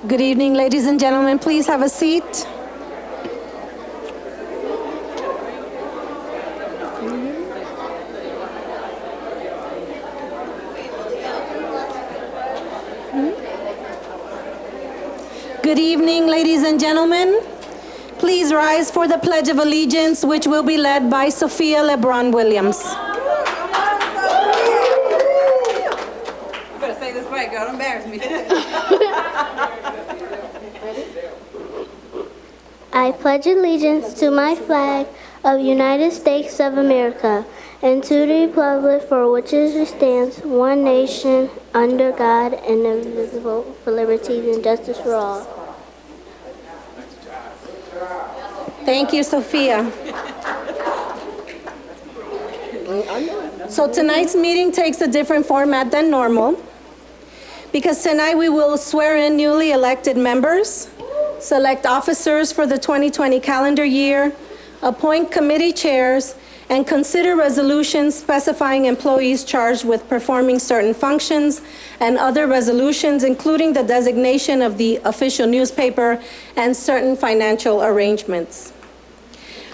Good evening, ladies and gentlemen. Please have a seat. Good evening, ladies and gentlemen. Please rise for the Pledge of Allegiance, which will be led by Sophia LeBron Williams. You better say this right, girl. Don't embarrass me. I pledge allegiance to my flag of United States of America and to the republic for which it stands, one nation, under God, and indivisible, for liberty and justice for all. Thank you, Sophia. So tonight's meeting takes a different format than normal because tonight we will swear in newly elected members, select officers for the 2020 calendar year, appoint committee chairs, and consider resolutions specifying employees charged with performing certain functions and other resolutions, including the designation of the official newspaper and certain financial arrangements.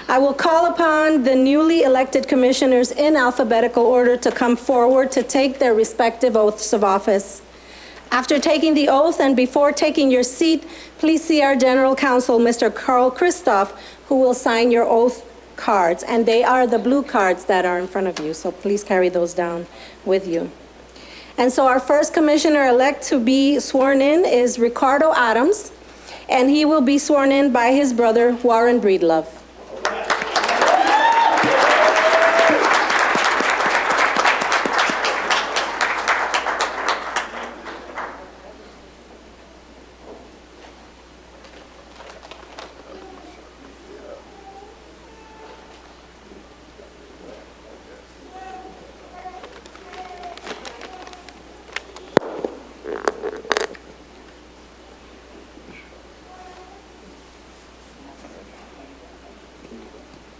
I will call upon the newly elected commissioners in alphabetical order to come forward to take their respective oaths of office. After taking the oath and before taking your seat, please see our General Counsel, Mr. Carl Christoph, who will sign your oath cards. And they are the blue cards that are in front of you, so please carry those down with you. And so our first commissioner-elect to be sworn in is Ricardo Adams, and he will be sworn in by his brother, Warren Breedlove.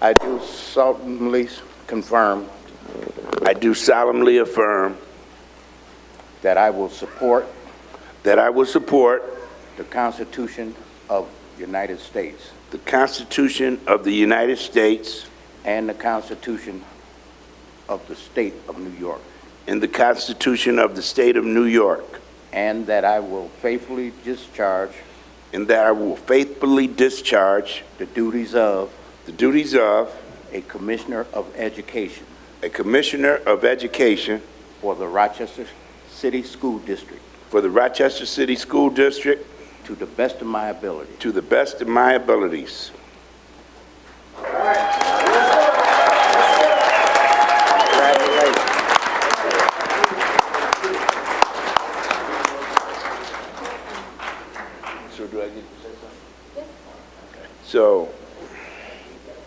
I do solemnly confirm. I do solemnly affirm That I will support that I will support the Constitution of the United States the Constitution of the United States and the Constitution of the State of New York, and the Constitution of the State of New York, and that I will faithfully discharge and that I will faithfully discharge the duties of the duties of a Commissioner of Education a Commissioner of Education for the Rochester City School District for the Rochester City School District to the best of my ability. to the best of my abilities. Congratulations. So do I get to say something? Yes. So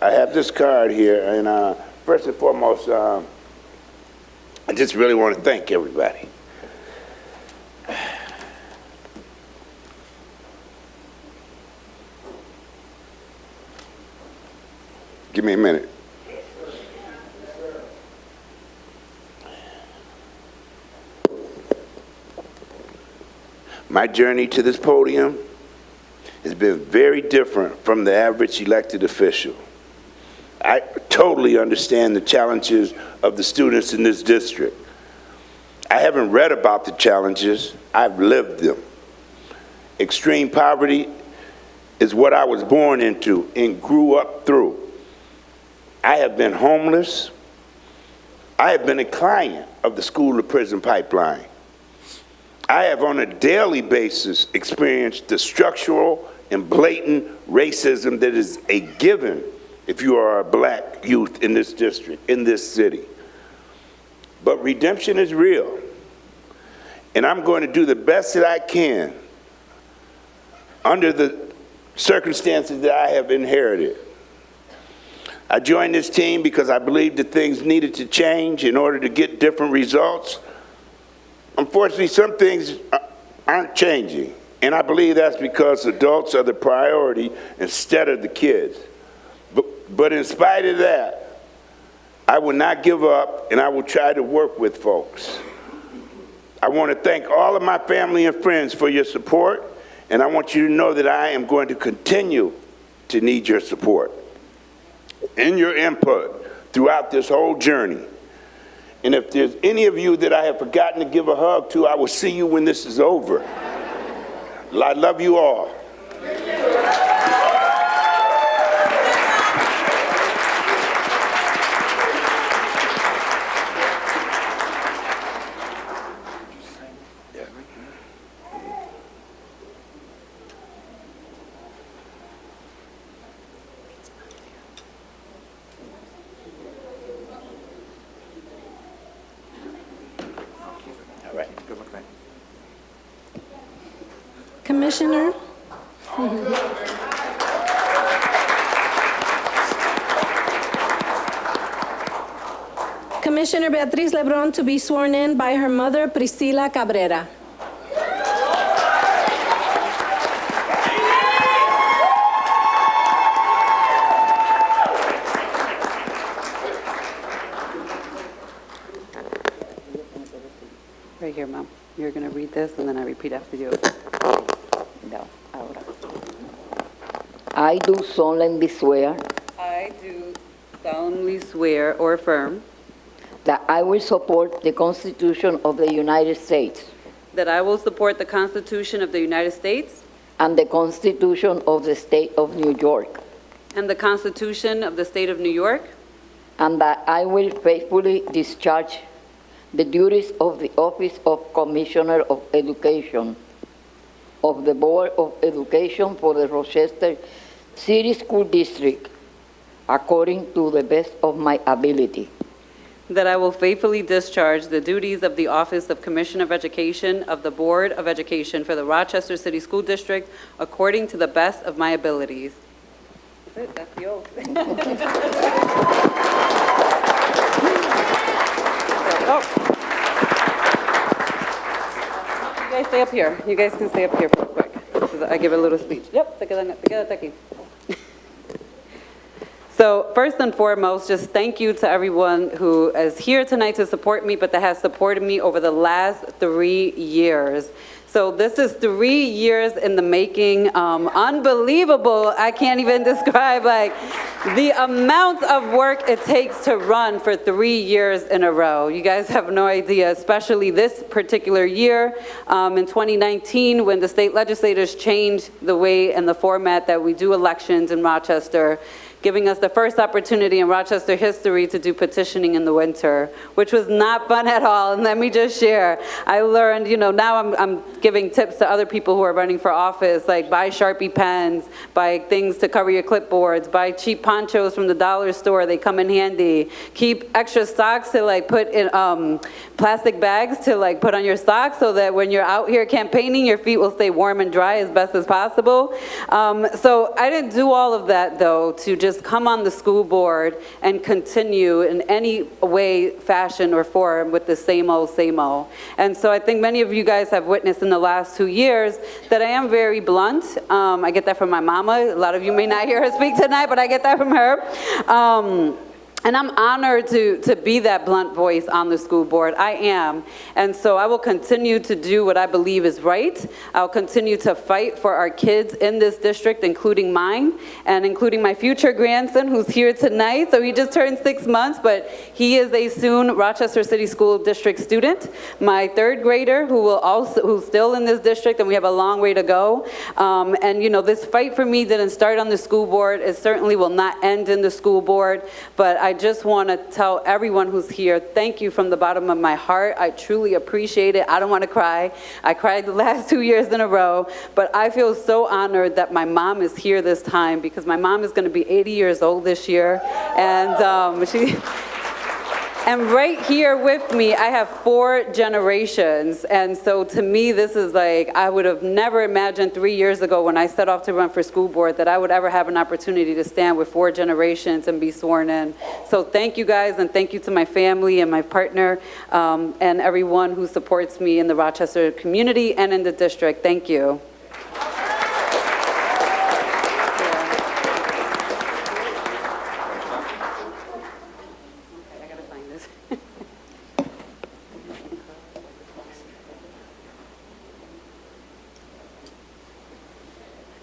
I have this card here, and first and foremost, I just really want to thank everybody. Give me a minute. My journey to this podium has been very different from the average elected official. I totally understand the challenges of the students in this district. I haven't read about the challenges, I've lived them. Extreme poverty is what I was born into and grew up through. I have been homeless. I have been a client of the school-to-prison pipeline. I have on a daily basis experienced the structural and blatant racism that is a given if you are a black youth in this district, in this city. But redemption is real. And I'm going to do the best that I can under the circumstances that I have inherited. I joined this team because I believed that things needed to change in order to get different results. Unfortunately, some things aren't changing, and I believe that's because adults are the priority instead of the kids. But in spite of that, I will not give up, and I will try to work with folks. I want to thank all of my family and friends for your support And I want you to know that I am going to continue to need your support and your input throughout this whole journey. And if there's any of you that I have forgotten to give a hug to, I will see you when this is over. I love you all. All right. Good luck, man. Commissioner. Commissioner Beatriz Lebron to be sworn in by her mother, Priscila Cabrera. Right here, Mom. You're going to read this, and then I repeat after you. No, ahora. I do solemnly swear I do solemnly swear or affirm that I will support the Constitution of the United States that I will support the Constitution of the United States and the Constitution of the State of New York, and the Constitution of the State of New York, and that I will faithfully discharge the duties of the Office of Commissioner of Education of the Board of Education for the Rochester City School District according to the best of my ability. that I will faithfully discharge the duties of the Office of Commissioner of Education of the Board of Education for the Rochester City School District according to the best of my abilities. That's it, that's the oath. Oh. You guys stay up here. You guys can stay up here real quick. 'Cause I give a little speech. Yep, te quedas aquí. So first and foremost, just thank you to everyone who is here tonight to support me, but that has supported me over the last 3 years. So this is 3 years in the making. Unbelievable. I can't even describe like the amount of work it takes to run for 3 years in a row. You guys have no idea, especially this particular year in 2019 when the state legislators changed the way and the format that we do elections in Rochester, giving us the first opportunity in Rochester history to do petitioning in the winter, which was not fun at all. And let me just share, I learned, now I'm giving tips to other people who are running for office, like buy Sharpie pens, buy things to cover your clipboards, buy cheap ponchos from the dollar store, they come in handy. Keep extra socks to like put in plastic bags to like put on your socks so that when you're out here campaigning, your feet will stay warm and dry as best as possible. So I didn't do all of that though, to just come on the school board and continue in any way, fashion, or form with the same old, same old. And so I think many of you guys have witnessed in the last 2 years that I am very blunt. I get that from my mama. A lot of you may not hear her speak tonight, but I get that from her. And I'm honored to be that blunt voice on the school board. I am. And so I will continue to do what I believe is right. I'll continue to fight for our kids in this district, including mine, and including my future grandson who's here tonight. So he just turned 6 months, but he is a soon Rochester City School District student. My third grader who's still in this district, and we have a long way to go. And this fight for me didn't start on the school board. It certainly will not end in the school board, but I just want to tell everyone who's here, thank you from the bottom of my heart. I truly appreciate it. I don't want to cry. I cried the last 2 years in a row, but I feel so honored that my mom is here this time because my mom is going to be 80 years old this year. And right here with me, I have 4 generations. And so to me, this is like, I would have never imagined 3 years ago when I set off to run for school board that I would ever have an opportunity to stand with 4 generations and be sworn in. So thank you guys, and thank you to my family and my partner and everyone who supports me in the Rochester community and in the district. Thank you.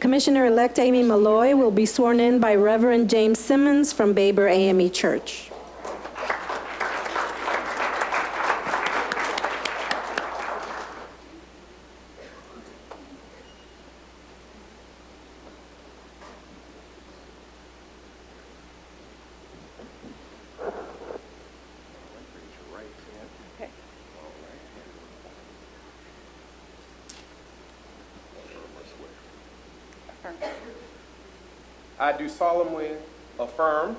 Commissioner-elect Amy Malloy will be sworn in by Reverend James Simmons from Baber AME Church. I do solemnly affirm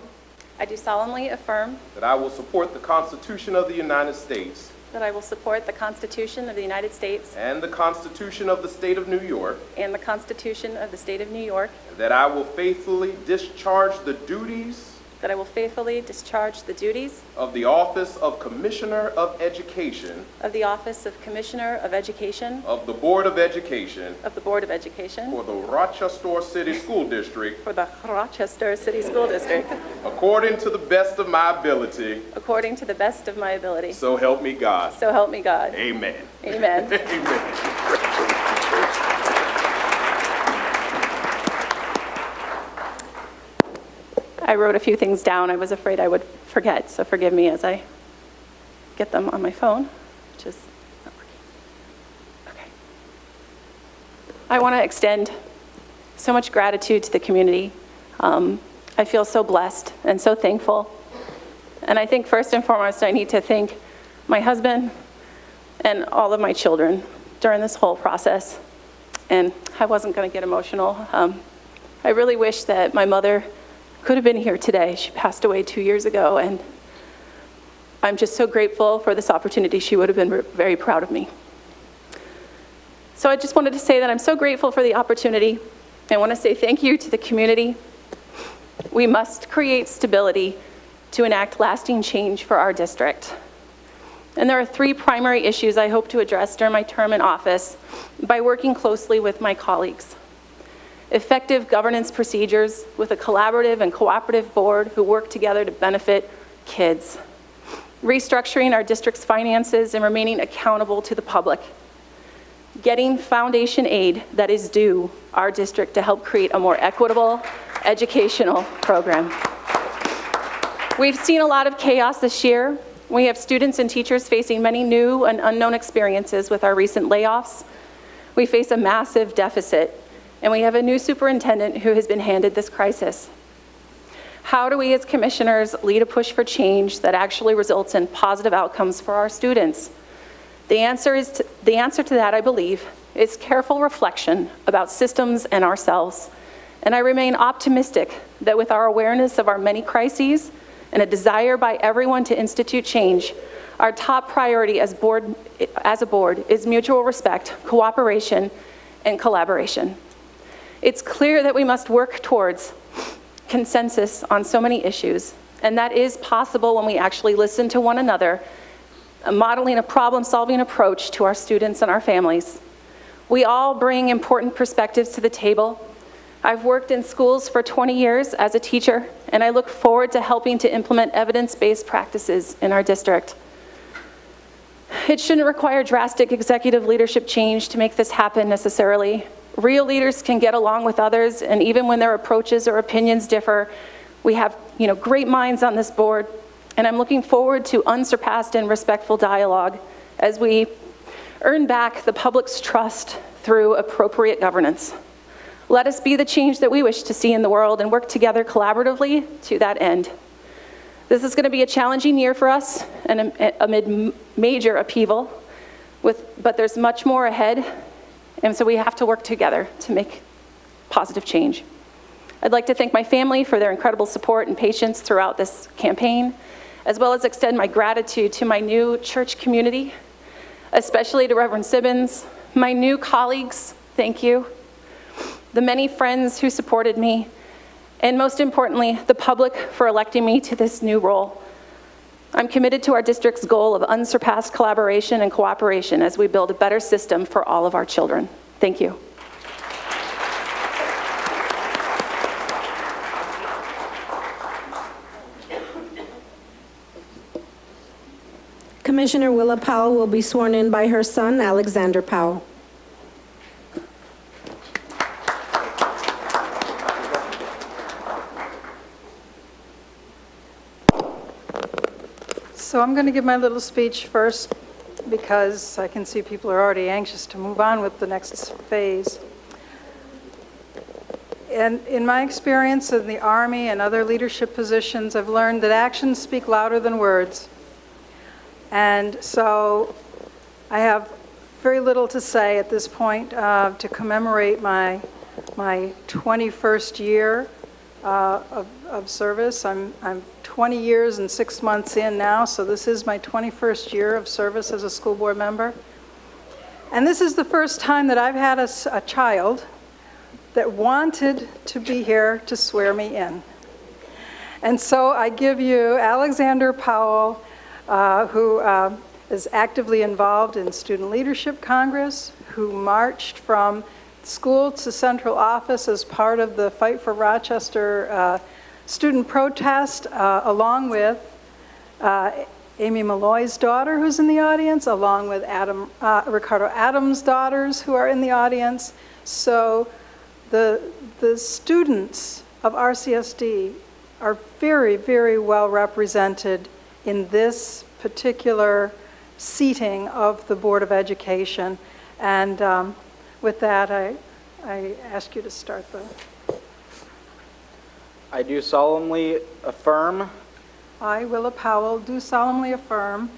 I do solemnly affirm that I will support the Constitution of the United States that I will support the Constitution of the United States and the Constitution of the State of New York, and the Constitution of the State of New York, and that I will faithfully discharge the duties that I will faithfully discharge the duties of the Office of Commissioner of Education of the Office of Commissioner of Education of the Board of Education of the Board of Education for the Rochester City School District for the Rochester City School District, according to the best of my ability, according to the best of my ability. so help me God. So help me God. Amen. Amen. Amen. I wrote a few things down. I was afraid I would forget, so forgive me as I get them on my phone, which is not working. Okay. I want to extend so much gratitude to the community. I feel so blessed and so thankful. And I think first and foremost, I need to thank my husband and all of my children during this whole process. And I wasn't going to get emotional. I really wish that my mother could have been here today. She passed away 2 years ago, and I'm just so grateful for this opportunity. She would have been very proud of me. So I just wanted to say that I'm so grateful for the opportunity. I want to say thank you to the community. We must create stability to enact lasting change for our district. And there are 3 primary issues I hope to address during my term in office by working closely with my colleagues. Effective governance procedures with a collaborative and cooperative board who work together to benefit kids. Restructuring our district's finances and remaining accountable to the public. Getting foundation aid that is due our district to help create a more equitable educational program. We've seen a lot of chaos this year. We have students and teachers facing many new and unknown experiences with our recent layoffs. We face a massive deficit, and we have a new superintendent who has been handed this crisis. How do we as commissioners lead a push for change that actually results in positive outcomes for our students? The answer to that, I believe, is careful reflection about systems and ourselves. And I remain optimistic that with our awareness of our many crises and a desire by everyone to institute change, our top priority as a board is mutual respect, cooperation, and collaboration. It's clear that we must work towards consensus on so many issues, and that is possible when we actually listen to one another, modeling a problem-solving approach to our students and our families. We all bring important perspectives to the table. I've worked in schools for 20 years as a teacher, and I look forward to helping to implement evidence-based practices in our district. It shouldn't require drastic executive leadership change to make this happen necessarily. Real leaders can get along with others, and even when their approaches or opinions differ, we have great minds on this board, and I'm looking forward to unsurpassed and respectful dialogue as we earn back the public's trust through appropriate governance. Let us be the change that we wish to see in the world and work together collaboratively to that end. This is going to be a challenging year for us and amid major upheaval, but there's much more ahead, and so we have to work together to make positive change. I'd like to thank my family for their incredible support and patience throughout this campaign, as well as extend my gratitude to my new church community, especially to Reverend Simmons, my new colleagues, thank you, the many friends who supported me, and most importantly, the public for electing me to this new role. I'm committed to our district's goal of unsurpassed collaboration and cooperation as we build a better system for all of our children. Thank you. Commissioner Willa Powell will be sworn in by her son, Alexander Powell. So I'm going to give my little speech first because I can see people are already anxious to move on with the next phase. And in my experience in the Army and other leadership positions, I've learned that actions speak louder than words. And so I have very little to say at this point to commemorate my 21st year of service. I'm 20 years and 6 months in now, so this is my 21st year of service as a school board member. And this is the first time that I've had a child that wanted to be here to swear me in. And so I give you Alexander Powell, who is actively involved in Student Leadership Congress, who marched from school to central office as part of the Fight for Rochester student protest, along with Amy Malloy's daughter, who's in the audience, along with Ricardo Adams' daughters, who are in the audience. So the students of RCSD are very, very well represented in this particular seating of the Board of Education. And with that, I ask you to start the... I do solemnly affirm I, Willa Powell, do solemnly affirm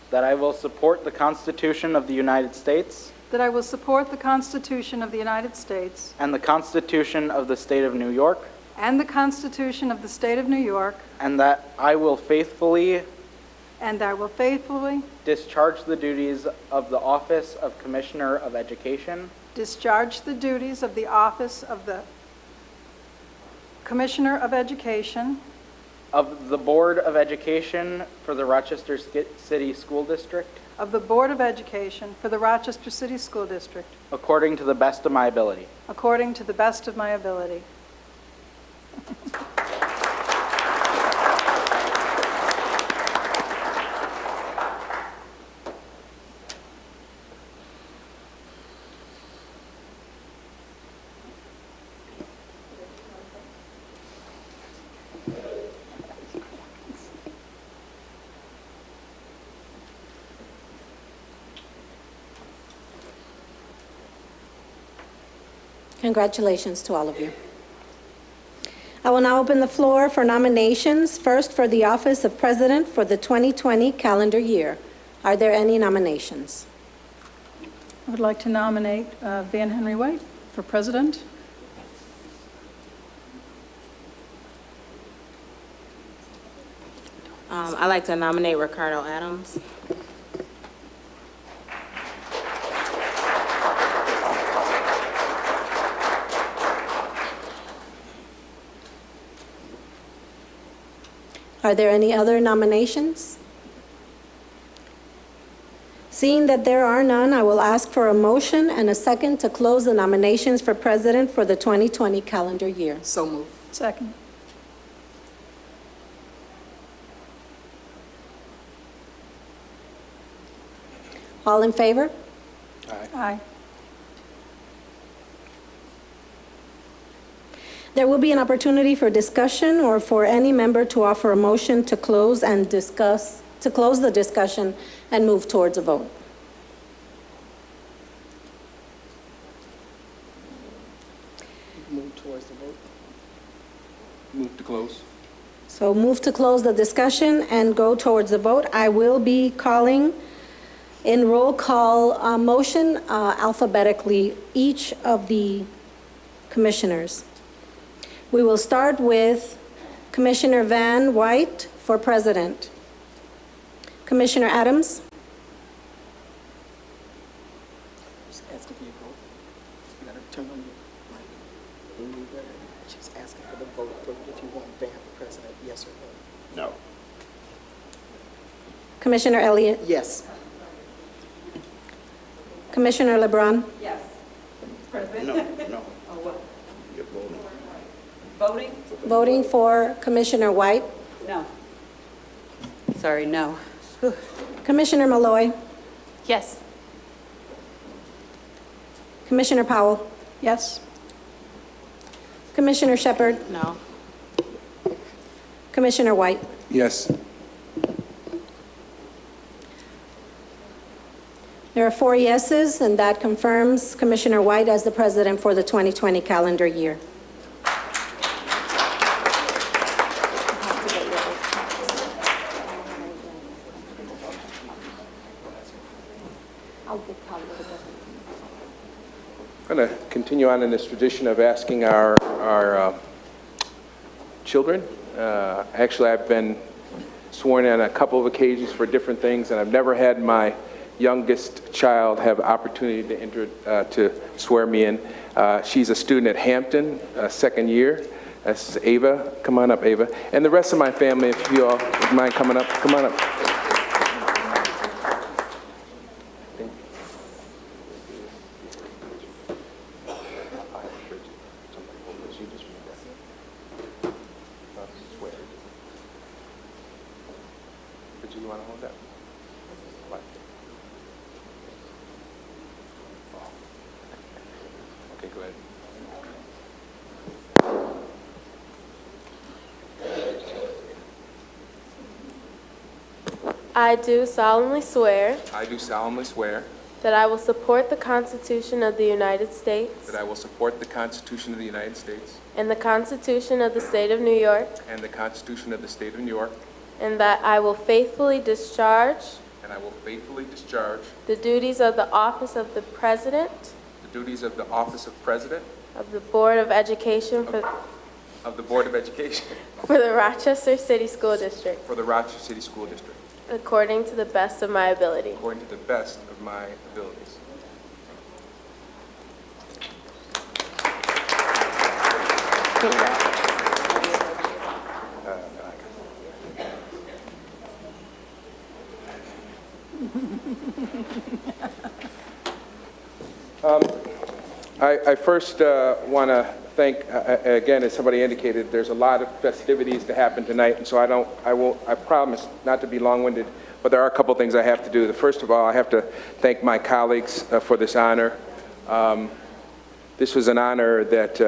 that I will support the Constitution of the United States that I will support the Constitution of the United States and the Constitution of the State of New York, and the Constitution of the State of New York, and that I will faithfully discharge the duties of the Office of Commissioner of Education discharge the duties of the office of the Commissioner of Education of the Board of Education for the Rochester City School District of the Board of Education for the Rochester City School District according to the best of my ability. according to the best of my ability. Congratulations to all of you. I will now open the floor for nominations, first for the office of President for the 2020 calendar year. Are there any nominations? I would like to nominate Van Henry White for President. I'd like to nominate Ricardo Adams. Are there any other nominations? Seeing that there are none, I will ask for a motion and a second to close the nominations for President for the 2020 calendar year. So moved. Second. All in favor? Aye. There will be an opportunity for discussion or for any member to offer a motion to close and discuss, to close the discussion and move towards a vote. Move towards the vote. Move to close. So move to close the discussion and go towards the vote. I will be calling in roll call motion alphabetically each of the commissioners. We will start with Commissioner Van White for President. Commissioner Adams? She's asking for your vote. You gotta turn on your mic. When you ready, she's asking for the vote for if you want Van for president, yes or no. No. Commissioner Elliott? Yes. Commissioner LeBron? Yes. No, no. You're voting. Voting? Voting for Commissioner White? No. Sorry, no. Commissioner Malloy? Yes. Commissioner Powell? Yes. Commissioner Shepard? No. Commissioner White? Yes. There are 4 yeses, and that confirms Commissioner White as the president for the 2020 calendar year. I'm going to continue on in this tradition of asking our children. Actually, I've been sworn in on a couple of occasions for different things, and I've never had my youngest child have opportunity to swear me in. She's a student at Hampton, second year. That's Ava. Come on up, Ava. And the rest of my family, if you all would mind coming up, come on up. Do you want to hold that? What? Okay, go ahead. I do solemnly swear I do solemnly swear that I will support the Constitution of the United States that I will support the Constitution of the United States and the Constitution of the State of New York, and the Constitution of the State of New York, and that I will faithfully discharge and I will faithfully discharge the duties of the office of the President the duties of the office of President of the Board of Education of the Board of Education for the Rochester City School District, for the Rochester City School District, according to the best of my ability. according to the best of my abilities. I first want to thank, again, as somebody indicated, there's a lot of festivities to happen tonight, and so I promise not to be long-winded, but there are a couple things I have to do. First of all, I have to thank my colleagues for this honor. This was an honor that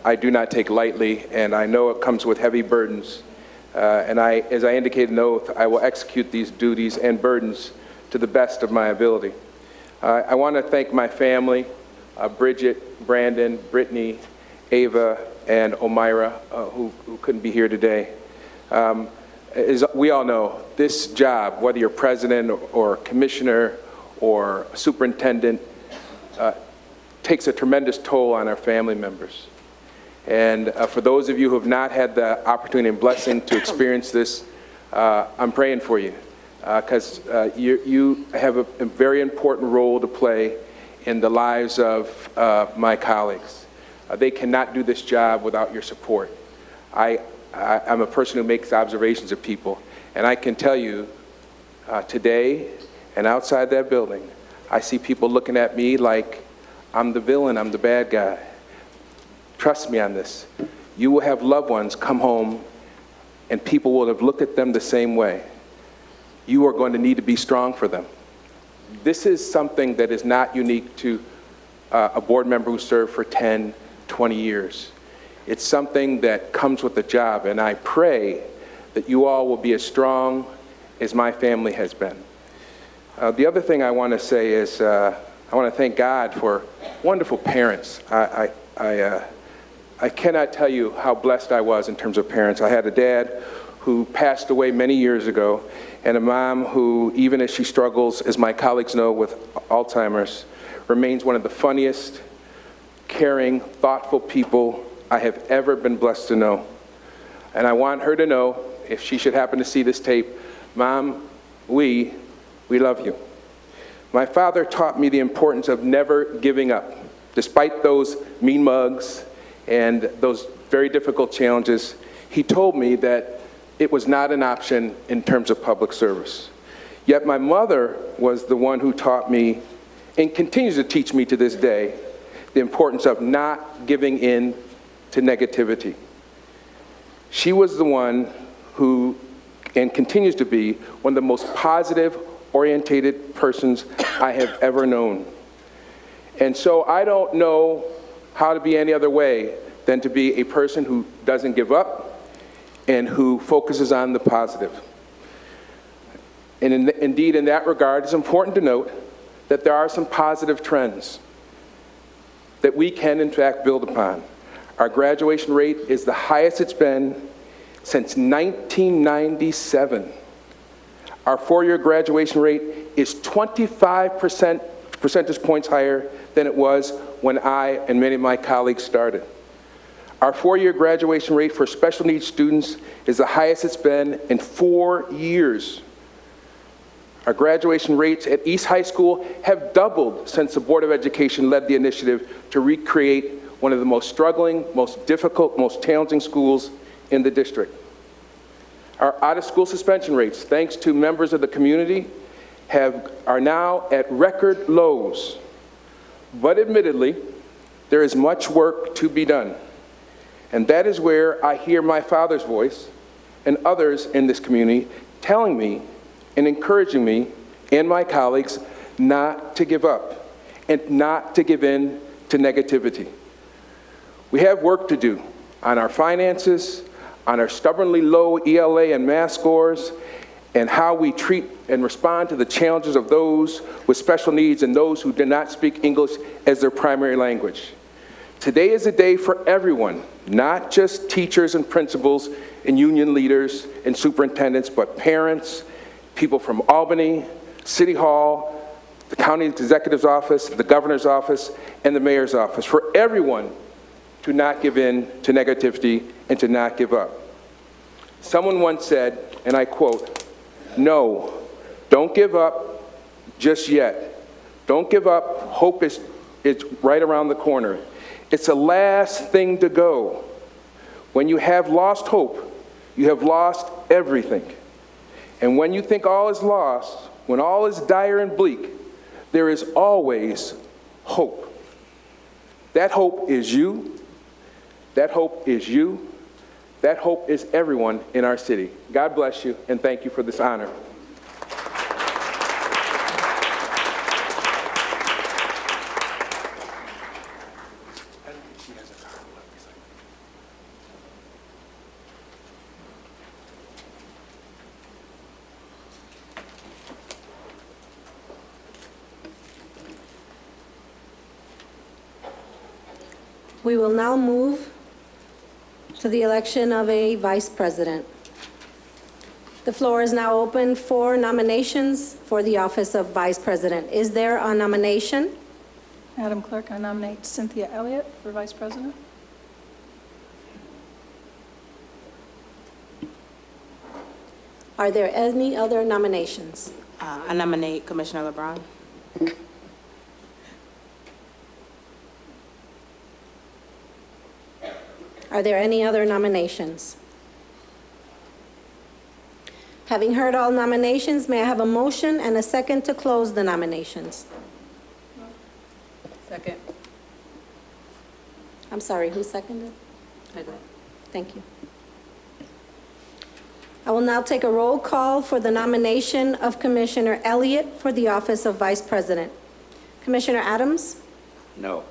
I do not take lightly, and I know it comes with heavy burdens. And as I indicated in the oath, I will execute these duties and burdens to the best of my ability. I want to thank my family, Bridget, Brandon, Brittany, Ava, and Omira, who couldn't be here today. As we all know, this job, whether you're president or commissioner or superintendent, takes a tremendous toll on our family members. And for those of you who have not had the opportunity and blessing to experience this, I'm praying for you, because you have a very important role to play in the lives of my colleagues. They cannot do this job without your support. I'm a person who makes observations of people, and I can tell you today and outside that building, I see people looking at me like I'm the villain, I'm the bad guy. Trust me on this. You will have loved ones come home and people will have looked at them the same way. You are going to need to be strong for them. This is something that is not unique to a board member who served for 10, 20 years. It's something that comes with the job, and I pray that you all will be as strong as my family has been. The other thing I want to say is I want to thank God for wonderful parents. I cannot tell you how blessed I was in terms of parents. I had a dad who passed away many years ago, and a mom who, even as she struggles, as my colleagues know, with Alzheimer's, remains one of the funniest, caring, thoughtful people I have ever been blessed to know. And I want her to know, if she should happen to see this tape, Mom, we love you. My father taught me the importance of never giving up. Despite those mean mugs and those very difficult challenges, he told me that it was not an option in terms of public service. Yet my mother was the one who taught me, and continues to teach me to this day, the importance of not giving in to negativity. She was the one who, and continues to be, one of the most positive, orientated persons I have ever known. And so I don't know how to be any other way than to be a person who doesn't give up and who focuses on the positive. And indeed, in that regard, it's important to note that there are some positive trends that we can, in fact, build upon. Our graduation rate is the highest it's been since 1997. Our four-year graduation rate is 25 percentage points higher than it was when I and many of my colleagues started. Our four-year graduation rate for special needs students is the highest it's been in 4 years. Our graduation rates at East High School have doubled since the Board of Education led the initiative to recreate one of the most struggling, most difficult, most challenging schools in the district. Our out-of-school suspension rates, thanks to members of the community, are now at record lows. But admittedly, there is much work to be done. And that is where I hear my father's voice and others in this community telling me and encouraging me and my colleagues not to give up and not to give in to negativity. We have work to do on our finances, on our stubbornly low ELA and math scores, and how we treat and respond to the challenges of those with special needs and those who do not speak English as their primary language. Today is a day for everyone, not just teachers and principals and union leaders and superintendents, but parents, people from Albany, City Hall, the county executive's office, the governor's office, and the mayor's office, for everyone to not give in to negativity and to not give up. Someone once said, and I quote, "No, don't give up just yet. Don't give up. Hope is right around the corner. It's the last thing to go. When you have lost hope, you have lost everything. And when you think all is lost, when all is dire and bleak, there is always hope. That hope is you. That hope is you. That hope is everyone in our city." God bless you, and thank you for this honor. We will now move to the election of a vice president. The floor is now open for nominations for the office of vice president. Is there a nomination? Madam Clerk, I nominate Cynthia Elliott for vice president. Are there any other nominations? I nominate Commissioner LeBron. Are there any other nominations? Having heard all nominations, may I have a motion and a second to close the nominations? Second. I'm sorry, who seconded? I did. Thank you. I will now take a roll call for the nomination of Commissioner Elliott for the office of Vice President. Commissioner Adams? No.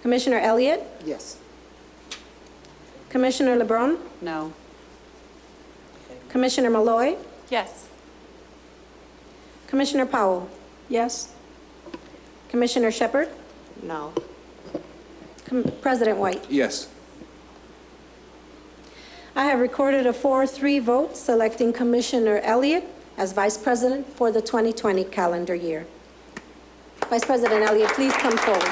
Commissioner Elliott? Yes. Commissioner LeBron? No. Commissioner Malloy? Yes. Commissioner Powell? Yes. Commissioner Shepard? No. President White? Yes. I have recorded a 4-3 vote selecting Commissioner Elliott as Vice President for the 2020 calendar year. Vice President Elliott, please come forward.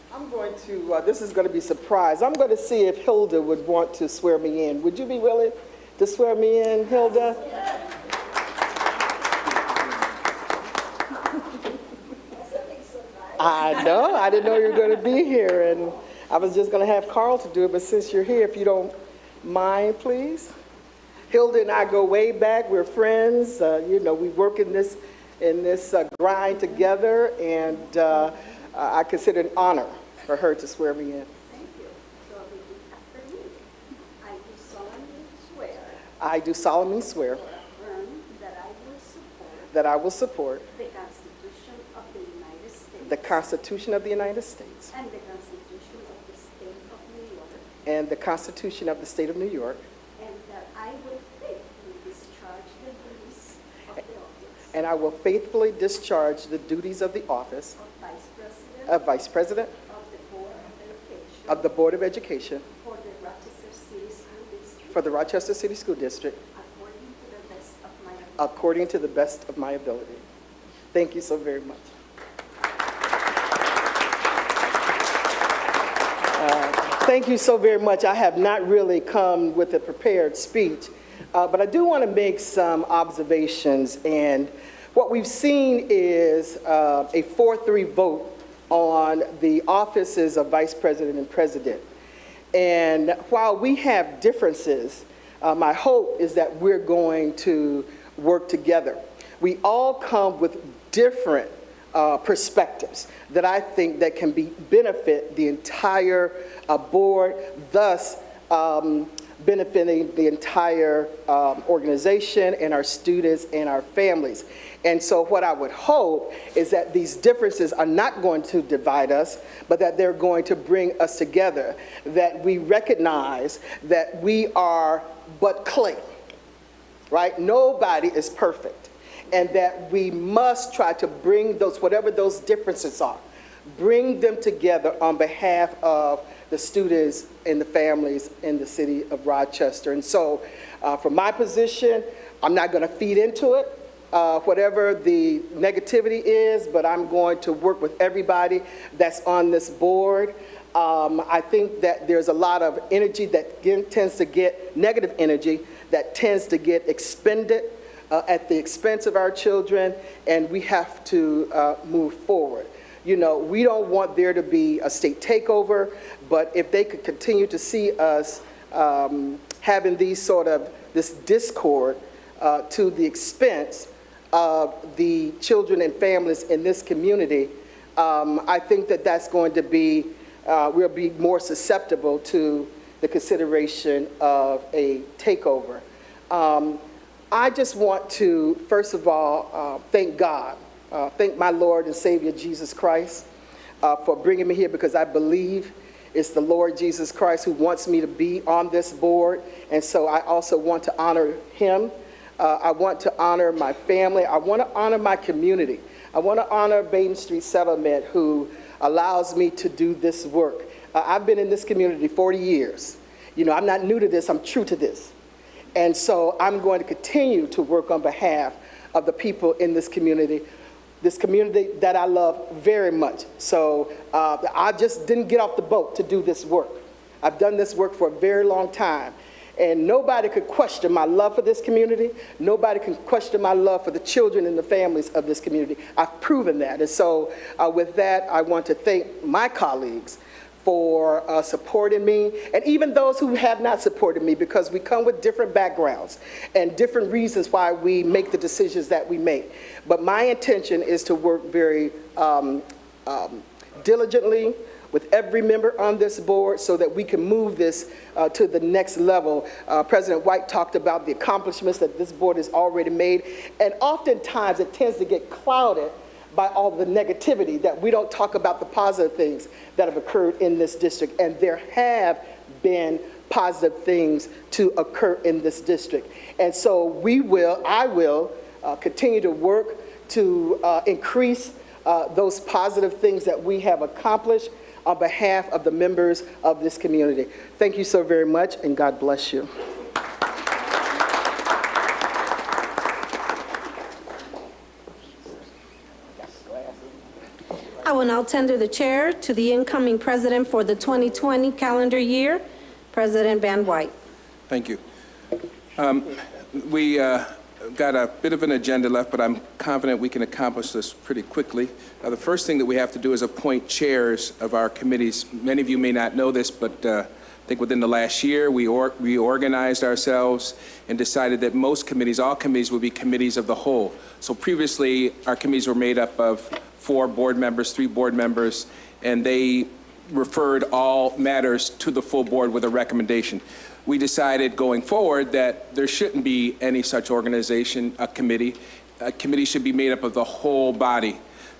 I'm going to, this is going to be a surprise. I'm going to see if Hilda would want to swear me in. Would you be willing to swear me in, Hilda? I know. I didn't know you were going to be here, and I was just going to have Carl to do it, but since you're here, if you don't mind, please. Hilda and I go way back. We're friends. You know, we work in this grind together, and I consider it an honor for her to swear me in. Thank you. So repeat after me. I do solemnly swear I do solemnly swear or affirm that I will support that I will support the Constitution of the United States the Constitution of the United States and the Constitution of the State of New York, and the Constitution of the State of New York, and that I will faithfully discharge the duties of the office and I will faithfully discharge the duties of the office of Vice President of the Board of Education for the Rochester City School District for the Rochester City School District according to the best of my ability. according to the best of my ability. Thank you so very much. Thank you so very much. I have not really come with a prepared speech, but I do want to make some observations. And what we've seen is a 4-3 vote on the offices of Vice President and President. And while we have differences, my hope is that we're going to work together. We all come with different perspectives that I think that can benefit the entire board, thus benefiting the entire organization and our students and our families. And so what I would hope is that these differences are not going to divide us, but that they're going to bring us together, that we recognize that we are but clay, right? Nobody is perfect. And that we must try to bring those, whatever those differences are, bring them together on behalf of the students and the families in the city of Rochester. And so from my position, I'm not going to feed into it, whatever the negativity is, but I'm going to work with everybody that's on this board. I think that there's a lot of energy that tends to get, negative energy, that tends to get expended at the expense of our children, and we have to move forward. You know, we don't want there to be a state takeover, but if they could continue to see us having this discord to the expense of the children and families in this community, I think that that's going to be, we'll be more susceptible to the consideration of a takeover. I just want to, first of all, thank God, thank my Lord and Savior Jesus Christ for bringing me here, because I believe it's the Lord Jesus Christ who wants me to be on this board. And so I also want to honor him. I want to honor my family. I want to honor my community. I want to honor Baden Street Settlement, who allows me to do this work. I've been in this community 40 years. You know, I'm not new to this, I'm true to this. And so I'm going to continue to work on behalf of the people in this community that I love very much. So I just didn't get off the boat to do this work. I've done this work for a very long time. And nobody could question my love for this community. Nobody can question my love for the children and the families of this community. I've proven that. And so with that, I want to thank my colleagues for supporting me, and even those who have not supported me, because we come with different backgrounds and different reasons why we make the decisions that we make. But my intention is to work very diligently with every member on this board so that we can move this to the next level. President White talked about the accomplishments that this board has already made, and oftentimes it tends to get clouded by all the negativity, that we don't talk about the positive things that have occurred in this district. And there have been positive things to occur in this district. And so I will continue to work to increase those positive things that we have accomplished on behalf of the members of this community. Thank you so very much, and God bless you. I will now tender the chair to the incoming president for the 2020 calendar year, President Van White. Thank you. We got a bit of an agenda left, but I'm confident we can accomplish this pretty quickly. The first thing that we have to do is appoint chairs of our committees. Many of you may not know this, but I think within the last year, we reorganized ourselves and decided that most committees, all committees, would be committees of the whole. So previously, our committees were made up of 4 board members, 3 board members, and they referred all matters to the full board with a recommendation. We decided going forward that there shouldn't be any such organization, a committee, a committee should be made up of the whole body.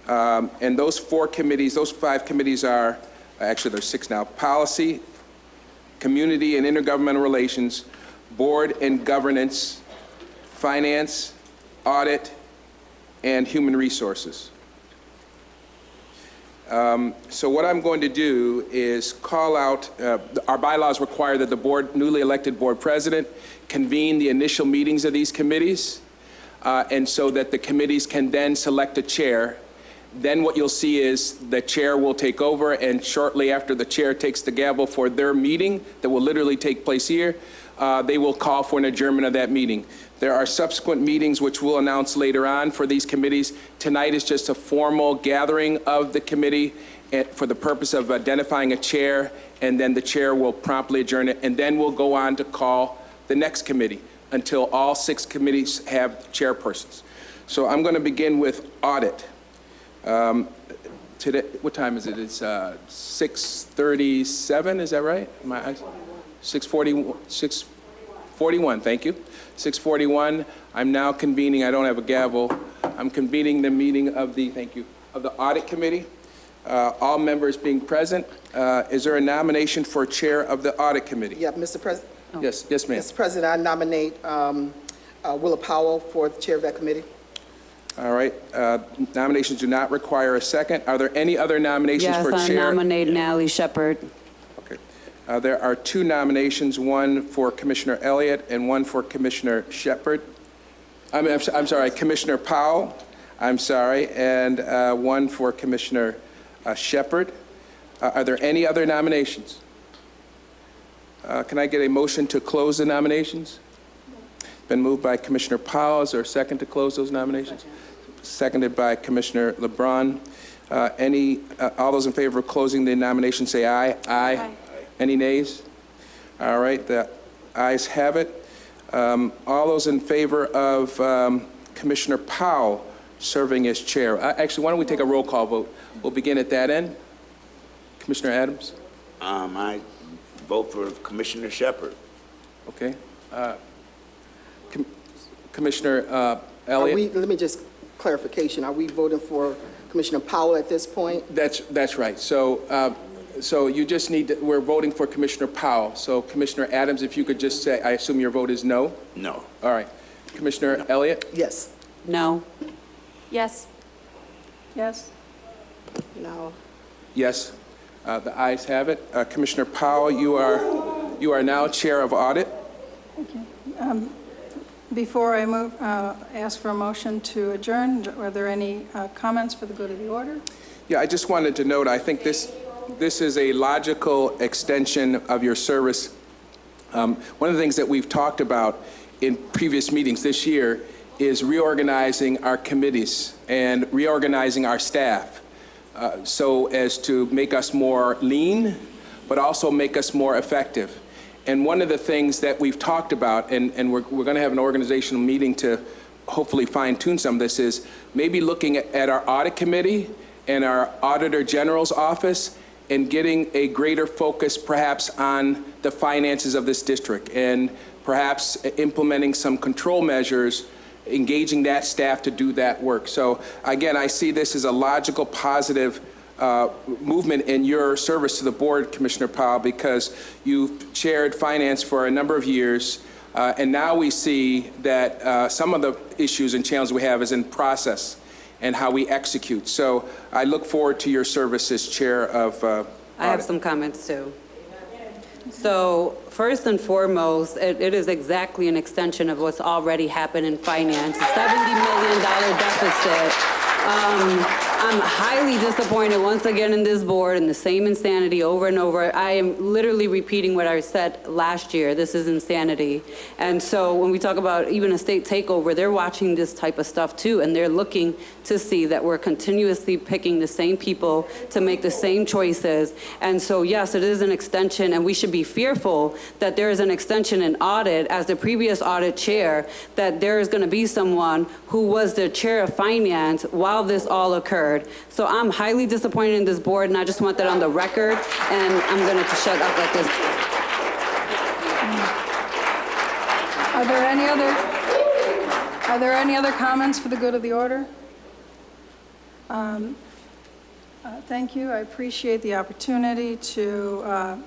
And those 5 committees are, actually there's 6 now, Policy, Community and Intergovernmental Relations, Board and Governance, Finance, Audit, and Human Resources. So what I'm going to do is call out, our bylaws require that the newly elected board president convene the initial meetings of these committees, and so that the committees can then select a chair. Then what you'll see is the chair will take over, and shortly after the chair takes the gavel for their meeting that will literally take place here, they will call for an adjournment of that meeting. There are subsequent meetings which we'll announce later on for these committees. Tonight is just a formal gathering of the committee for the purpose of identifying a chair, and then the chair will promptly adjourn it, and then we'll go on to call the next committee until all 6 committees have chairpersons. So I'm going to begin with audit. Today, what time is it? It's 6:37, is that right? 6:41, thank you. 6:41, I'm now convening, I don't have a gavel, I'm convening the meeting of the, of the Audit Committee. All members being present, is there a nomination for chair of the Audit Committee? Yeah, Mr. President. Yes, ma'am. Mr. President, I nominate Willa Powell for the chair of that committee. All right, nominations do not require a second. Are there any other nominations for chair? Yes, I nominate Natalie Shepard. Okay. There are 2 nominations, one for Commissioner Elliott and one for Commissioner Shepard. I'm sorry, Commissioner Powell, I'm sorry, and one for Commissioner Shepard. Are there any other nominations? Can I get a motion to close the nominations? Been moved by Commissioner Powell. Is there a second to close those nominations? Seconded by Commissioner LeBron. All those in favor of closing the nomination say aye. Aye. Any nays? All right, the ayes have it. All those in favor of Commissioner Powell serving as chair. Actually, why don't we take a roll call vote? We'll begin at that end. Commissioner Adams? I vote for Commissioner Shepard. Okay. Commissioner Elliott? Let me just clarification. Are we voting for Commissioner Powell at this point? That's right. So you just need we're voting for Commissioner Powell. So Commissioner Adams, if you could just say, I assume your vote is no? No. All right. Commissioner Elliott? Yes. No. Yes. Yes. No. Yes. The ayes have it. Commissioner Powell, you are now chair of audit. Thank you. Before I ask for a motion to adjourn, are there any comments for the good of the order? Yeah, I just wanted to note, I think this is a logical extension of your service. One of the things that we've talked about in previous meetings this year is reorganizing our committees and reorganizing our staff so as to make us more lean, but also make us more effective. And one of the things that we've talked about, and we're going to have an organizational meeting to hopefully fine-tune some of this, is maybe looking at our audit committee and our Auditor General's office and getting a greater focus perhaps on the finances of this district and perhaps implementing some control measures, engaging that staff to do that work. So again, I see this as a logical, positive movement in your service to the board, Commissioner Powell, because you've chaired finance for a number of years, and now we see that some of the issues and challenges we have is in process and how we execute. So I look forward to your service as chair of I have some comments too. So first and foremost, it is exactly an extension of what's already happened in finance, a $70 million deficit. I'm highly disappointed once again in this board and the same insanity over and over. I am literally repeating what I said last year. This is insanity. And so when we talk about even a state takeover, they're watching this type of stuff too, and they're looking to see that we're continuously picking the same people to make the same choices. And so yes, it is an extension, and we should be fearful that there is an extension in audit. As the previous audit chair, that there is going to be someone who was the chair of finance while this all occurred. So I'm highly disappointed in this board, and I just want that on the record, and I'm going to shut up at this. Are there any other? Are there any other comments for the good of the order? Thank you. I appreciate the opportunity to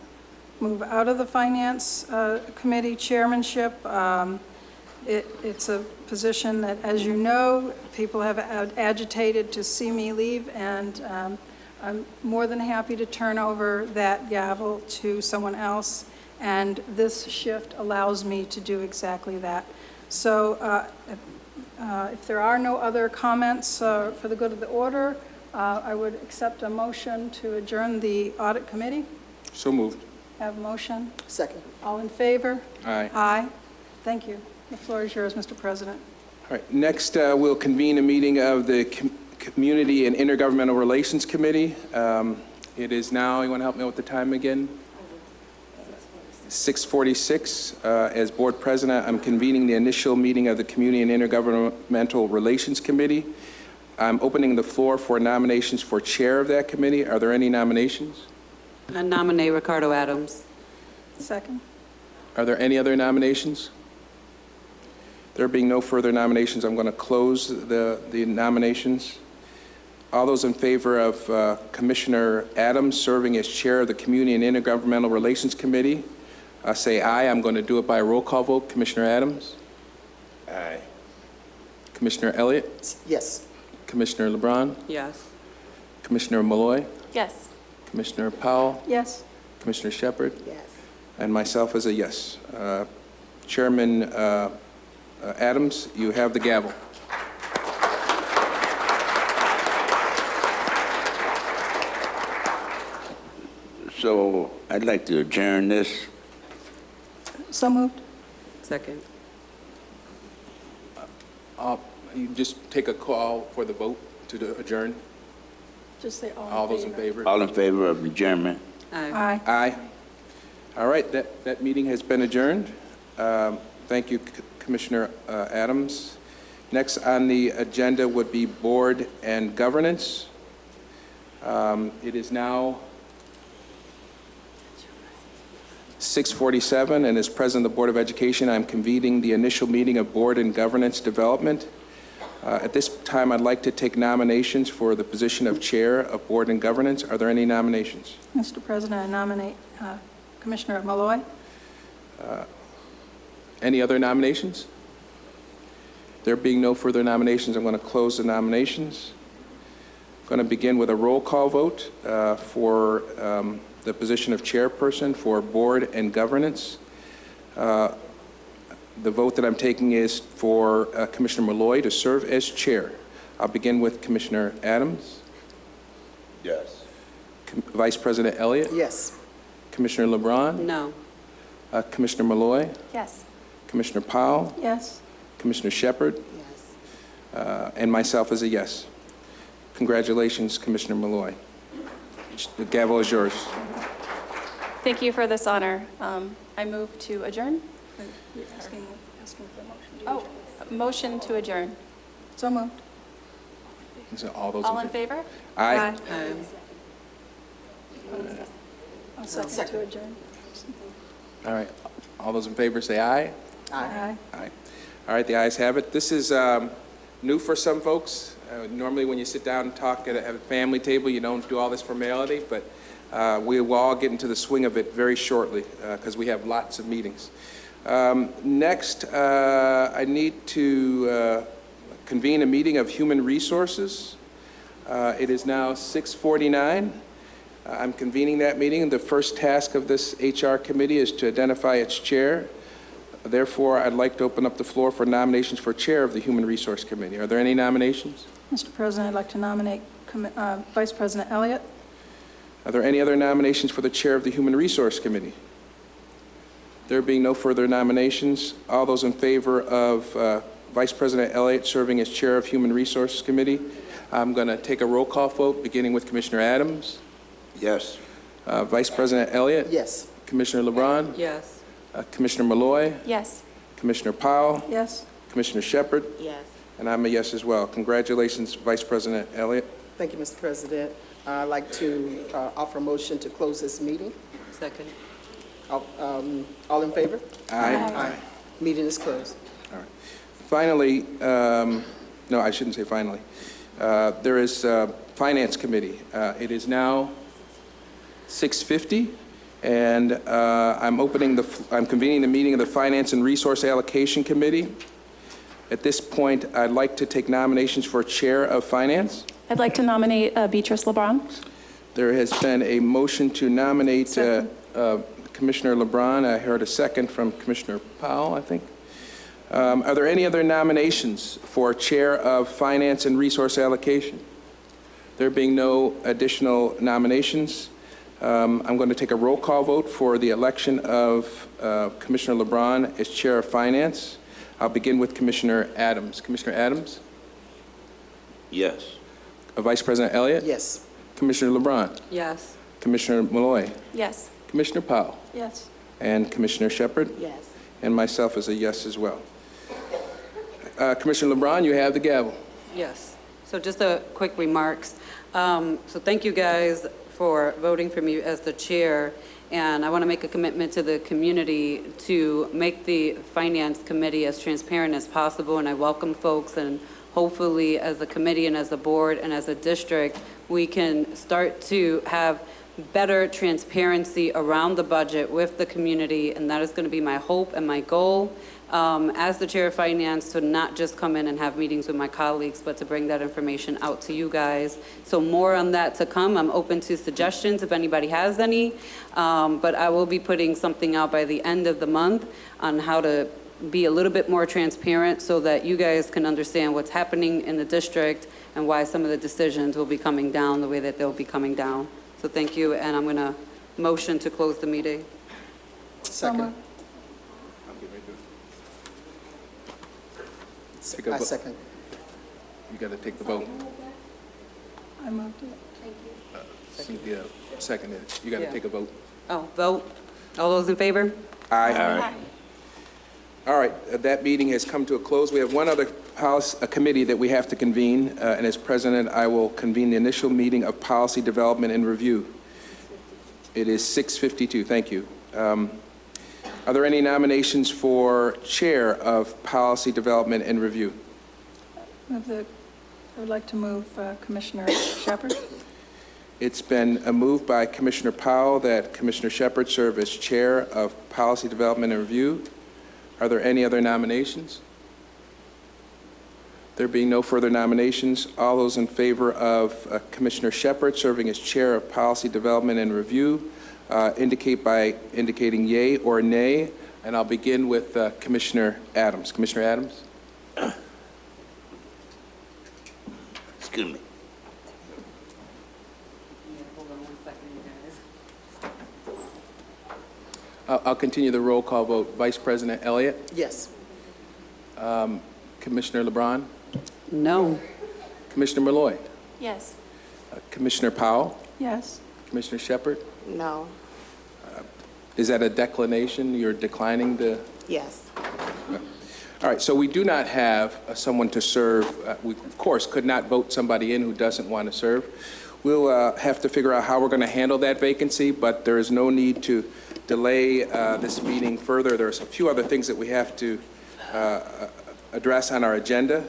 move out of the Finance Committee chairmanship. It's a position that, as you know, people have agitated to see me leave, and I'm more than happy to turn over that gavel to someone else, and this shift allows me to do exactly that. So if there are no other comments for the good of the order, I would accept a motion to adjourn the Audit Committee. So moved. Have a motion? Second. All in favor? Aye. Aye. Thank you. The floor is yours, Mr. President. All right, next we'll convene a meeting of the Community and Intergovernmental Relations Committee. It is now, you want to help me with the time again? 6:46. As board president, I'm convening the initial meeting of the Community and Intergovernmental Relations Committee. I'm opening the floor for nominations for chair of that committee. Are there any nominations? I nominate Ricardo Adams. Second. Are there any other nominations? There being no further nominations, I'm going to close the nominations. All those in favor of Commissioner Adams serving as chair of the Community and Intergovernmental Relations Committee, say aye. I'm going to do it by a roll call vote. Commissioner Adams? Aye. Commissioner Elliott? Yes. Commissioner LeBron? Yes. Commissioner Malloy? Yes. Commissioner Powell? Yes. Commissioner Shepard? Yes. And myself as a yes. Chairman Adams, you have the gavel. So I'd like to adjourn this. So moved. Second. You just take a call for the vote to adjourn. Just say All those in favor? All in favor of adjournment? Aye. Aye. All right, that meeting has been adjourned. Thank you, Commissioner Adams. Next on the agenda would be board and governance. It is now 6:47, and as President of the Board of Education, I'm convening the initial meeting of Board and Governance Development. At this time, I'd like to take nominations for the position of Chair of Board and Governance. Are there any nominations? Mr. President, I nominate Commissioner Malloy. Any other nominations? There being no further nominations, I'm going to close the nominations. I'm going to begin with a roll call vote for the position of chairperson for board and governance. The vote that I'm taking is for Commissioner Malloy to serve as chair. I'll begin with Commissioner Adams. Yes. Vice President Elliott. Yes. Commissioner LeBron. No. Commissioner Malloy. Yes. Commissioner Powell. Yes. Commissioner Shepard. Yes. And myself as a yes. Congratulations, Commissioner Malloy. The gavel is yours. Thank you for this honor. I move to adjourn. Asking for a motion. Oh, motion to adjourn. So moved. Is it all those All in favor? Aye. I'll second to adjourn. All right. All those in favor say aye. Aye. Aye. All right, the ayes have it. This is new for some folks. Normally when you sit down and talk at a family table, you don't do all this formality, but we will all get into the swing of it very shortly because we have lots of meetings. Next, I need to convene a meeting of Human Resources. It is now 6:49. I'm convening that meeting. The first task of this HR committee is to identify its chair. Therefore, I'd like to open up the floor for nominations for chair of the Human Resource Committee. Are there any nominations? Mr. President, I'd like to nominate Vice President Elliott. Are there any other nominations for the chair of the Human Resource Committee? There being no further nominations, all those in favor of Vice President Elliott serving as chair of Human Resource Committee, I'm going to take a roll call vote, beginning with Commissioner Adams. Yes. Vice President Elliott? Yes. Commissioner LeBron? Yes. Commissioner Malloy? Yes. Commissioner Powell? Yes. Commissioner Shepard? Yes. And I'm a yes as well. Congratulations, Vice President Elliott. Thank you, Mr. President. I'd like to offer a motion to close this meeting. Second. All in favor? Aye. Aye. Meeting is closed. All right. Finally, no, I shouldn't say finally. There is Finance Committee. It is now 6:50, and I'm convening the meeting of the Finance and Resource Allocation Committee. At this point, I'd like to take nominations for Chair of Finance. I'd like to nominate Beatrice LeBron. There has been a motion to nominate Commissioner LeBron. I heard a second from Commissioner Powell, I think. Are there any other nominations for Chair of Finance and Resource Allocation? There being no additional nominations, I'm going to take a roll call vote for the election of Commissioner LeBron as Chair of Finance. I'll begin with Commissioner Adams. Commissioner Adams? Yes. Vice President Elliott? Yes. Commissioner LeBron? Yes. Commissioner Malloy? Yes. Commissioner Powell? Yes. And Commissioner Shepard? Yes. And myself is a yes as well. Commissioner LeBron, you have the gavel. Yes. So just a quick remarks. So thank you guys for voting for me as the chair. And I want to make a commitment to the community to make the Finance Committee as transparent as possible. And I welcome folks, and hopefully as a committee and as a board and as a district, we can start to have better transparency around the budget with the community. And that is going to be my hope and my goal as the chair of finance, to not just come in and have meetings with my colleagues, but to bring that information out to you guys. So more on that to come. I'm open to suggestions if anybody has any, but I will be putting something out by the end of the month on how to be a little bit more transparent so that you guys can understand what's happening in the district and why some of the decisions will be coming down the way that they'll be coming down. So thank you, and I'm going to motion to close the meeting. Second. Take a I vote. second. You got to take the vote. I moved it. Cynthia seconded it. You got to Yeah. take a vote. Oh, vote. All those in favor? Aye. All right, that meeting has come to a close. We have one other committee that we have to convene, and as president, I will convene the initial meeting of policy development and review. It is 6:52. Thank you. Are there any nominations for chair of policy development and review? I would like to move Commissioner Shepard. It's been moved by Commissioner Powell that Commissioner Shepard serve as chair of policy development and review. Are there any other nominations? There being no further nominations, all those in favor of Commissioner Shepard serving as chair of policy development and review indicate by indicating yay or nay, and I'll begin with Commissioner Adams. Commissioner Adams? Excuse me. I'll continue the roll call vote. Vice President Elliott? Yes. Commissioner LeBron? No. Commissioner Malloy? Yes. Commissioner Powell? Yes. Commissioner Shepard? No. Is that a declination? You're declining the... Yes. All right, so we do not have someone to serve. We, of course, could not vote somebody in who doesn't want to serve. We'll have to figure out how we're going to handle that vacancy, but there is no need to delay this meeting further. There's a few other things that we have to address on our agenda,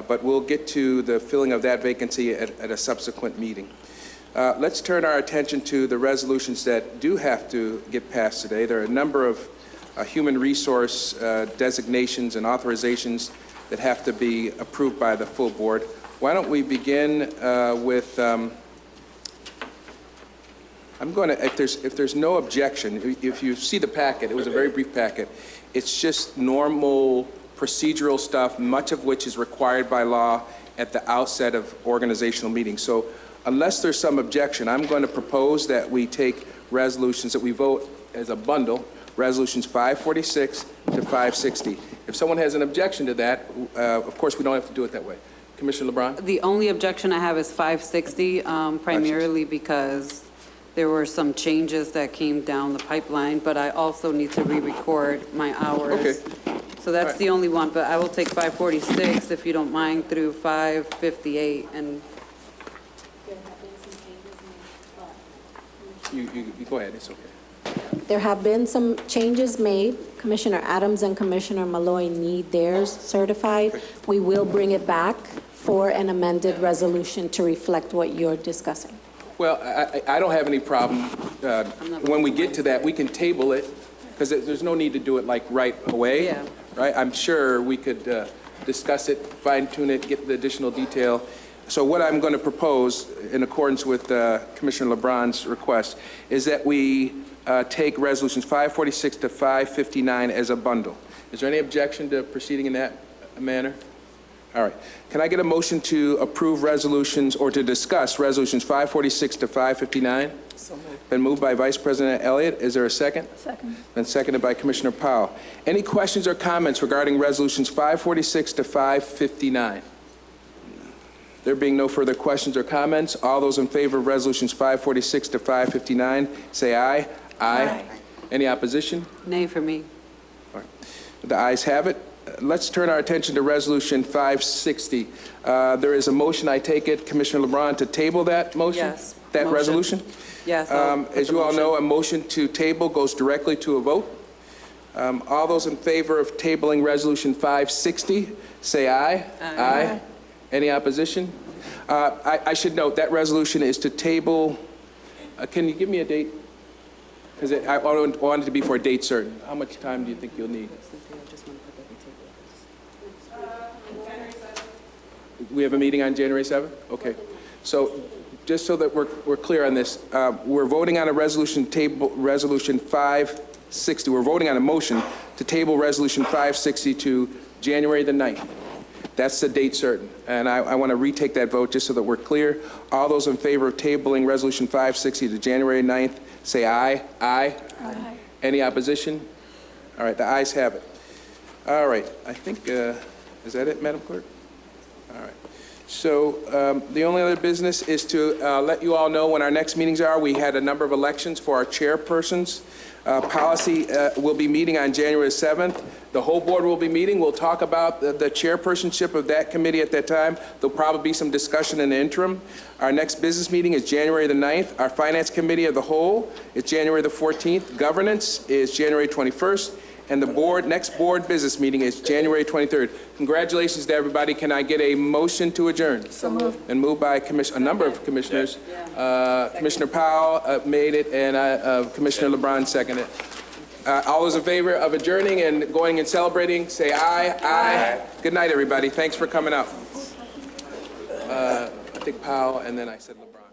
but we'll get to the filling of that vacancy at a subsequent meeting. Let's turn our attention to the resolutions that do have to get passed today. There are a number of human resource designations and authorizations that have to be approved by the full board. Why don't we begin with, I'm going to, if there's no objection, if you see the packet, it was a very brief packet, it's just normal procedural stuff, much of which is required by law at the outset of organizational meetings. So unless there's some objection, I'm going to propose that we take resolutions that we vote as a bundle, resolutions 546 to 560. If someone has an objection to that, of course, we don't have to do it that way. Commissioner LeBron? The only objection I have is 560, primarily because there were some changes that came down the pipeline, but I also need to re-record my hours. Okay. So that's the only one, but I will take 546, if you don't mind, through 558, and You go ahead, it's okay. There have been some changes made. Commissioner Adams and Commissioner Malloy need theirs certified. We will bring it back for an amended resolution to reflect what you're discussing. Well, I don't have any problem. When we get to that, we can table it, because there's no need to do it like right away. Yeah. Right? I'm sure we could discuss it, fine tune it, get the additional detail. So what I'm going to propose, in accordance with Commissioner LeBron's request, is that we take resolutions 546 to 559 as a bundle. Is there any objection to proceeding in that manner? All right. Can I get a motion to approve resolutions or to discuss resolutions 546 to 559? So moved. Been moved by Vice President Elliott. Is there a second? Second. Been seconded by Commissioner Powell. Any questions or comments regarding resolutions 546 to 559? There being no further questions or comments, all those in favor of resolutions 546 to 559, say aye. Aye. Any opposition? Nay for me. All right. The ayes have it. Let's turn our attention to Resolution 560. There is a motion, I take it, Commissioner LeBron, to table that motion? Yes. That Motion. resolution? Yes. I'll put As the you all motion. know, a motion to table goes directly to a vote. All those in favor of tabling Resolution 560, say aye. Aye. Any opposition? I should note that resolution is to table, can you give me a date? Because I want it to be for a date certain. How much time do you think you'll need? We have a meeting on January 7th? Okay. So just so that we're clear on this, we're voting on a resolution, Resolution 560. We're voting on a motion to table Resolution 560 to January the 9th. That's the date certain. And I want to retake that vote just so that we're clear. All those in favor of tabling Resolution 560 to January 9th, say aye. Aye. Aye. Any opposition? All right, the ayes have it. All right, I think, is that it, Madam Clerk? All right. So the only other business is to let you all know when our next meetings are. We had a number of elections for our chairpersons. Policy will be meeting on January 7th. The whole board will be meeting. We'll talk about the chairpersonship of that committee at that time. There'll probably be some discussion in the interim. Our next business meeting is January the 9th. Our Finance Committee of the Whole is January the 14th. Governance is January 21st. And the next board business meeting is January 23rd. Congratulations to everybody. Can I get a motion to adjourn? So moved. And moved by a number of commissioners. Commissioner Powell made it, and Commissioner LeBron seconded it. All those in favor of adjourning and going and celebrating, say aye. Aye. Good night, everybody. Thanks for coming out. I think Powell, and then I said LeBron.